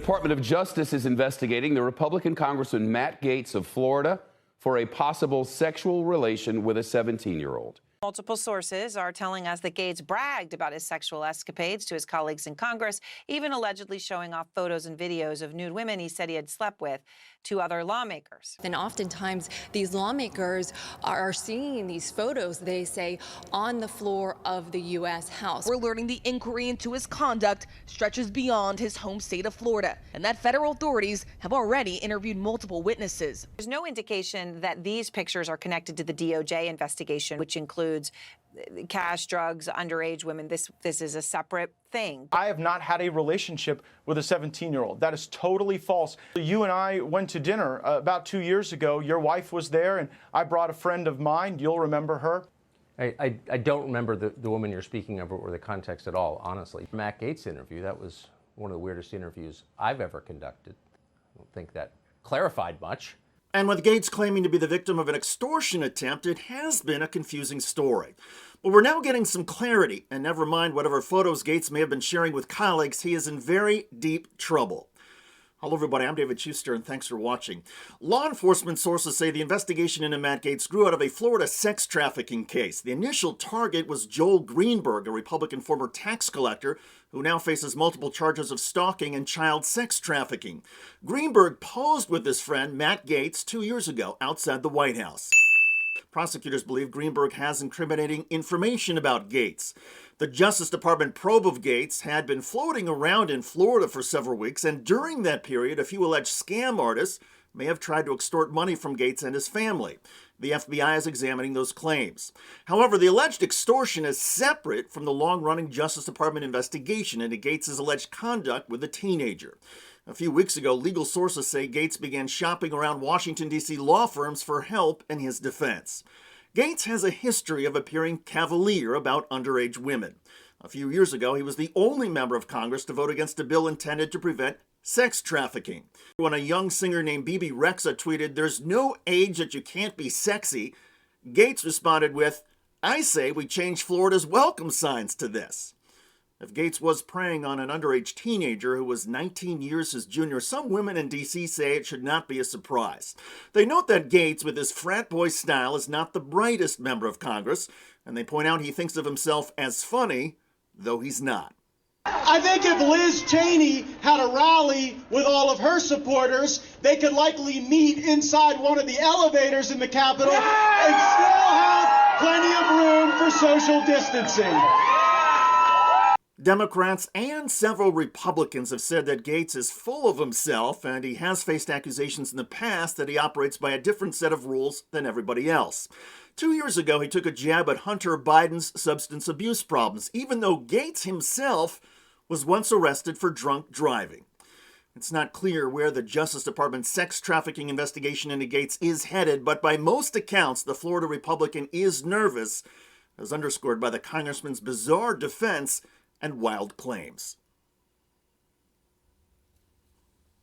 Department of Justice is investigating the Republican Congressman Matt Gaetz of Florida for a possible sexual relation with a 17-year-old. Multiple sources are telling us that Gaetz bragged about his sexual escapades to his colleagues in Congress, even allegedly showing off photos and videos of nude women he said he had slept with to other lawmakers. And oftentimes these lawmakers are seeing these photos, they say, on the floor of the U.S. House. We're learning the inquiry into his conduct stretches beyond his home state of Florida, and that federal authorities have already interviewed multiple witnesses. There's no indication that these pictures are connected to the DOJ investigation, which includes cash, drugs, underage women. This is a separate thing. I have not had a relationship with a 17-year-old. That is totally false. You and I went to dinner about 2 years ago. Your wife was there, and I brought a friend of mine. You'll remember her. I don't remember the woman you're speaking of or the context at all, honestly. Matt Gaetz interview, that was one of the weirdest interviews I've ever conducted. I don't think that clarified much. And with Gaetz claiming to be the victim of an extortion attempt, it has been a confusing story. But we're now getting some clarity, and never mind whatever photos Gaetz may have been sharing with colleagues, he is in very deep trouble. Hello everybody, I'm David Shuster, and thanks for watching. Law enforcement sources say the investigation into Matt Gaetz grew out of a Florida sex trafficking case. The initial target was Joel Greenberg, a Republican former tax collector who now faces multiple charges of stalking and child sex trafficking. Greenberg posed with his friend Matt Gaetz 2 years ago outside the White House. Prosecutors believe Greenberg has incriminating information about Gaetz. The Justice Department probe of Gaetz had been floating around in Florida for several weeks, and during that period, a few alleged scam artists may have tried to extort money from Gaetz and his family. The FBI is examining those claims. However, the alleged extortion is separate from the long-running Justice Department investigation into Gaetz' alleged conduct with a teenager. A few weeks ago, legal sources say Gaetz began shopping around Washington, D.C. law firms for help in his defense. Gaetz has a history of appearing cavalier about underage women. A few years ago, he was the only member of Congress to vote against a bill intended to prevent sex trafficking. When a young singer named Bebe Rexha tweeted, "There's no age that you can't be sexy," Gaetz responded with, "I say we change Florida's welcome signs to this." If Gaetz was preying on an underage teenager who was 19 years his junior, some women in D.C. say it should not be a surprise. They note that Gaetz, with his frat boy style, is not the brightest member of Congress, and they point out he thinks of himself as funny, though he's not. I think if Liz Cheney had a rally with all of her supporters, they could likely meet inside one of the elevators in the Capitol and still have plenty of room for social distancing. Democrats and several Republicans have said that Gaetz is full of himself, and he has faced accusations in the past that he operates by a different set of rules than everybody else. 2 years ago, he took a jab at Hunter Biden's substance abuse problems, even though Gaetz himself was once arrested for drunk driving. It's not clear where the Justice Department's sex trafficking investigation into Gaetz is headed, but by most accounts, the Florida Republican is nervous, as underscored by the congressman's bizarre defense and wild claims.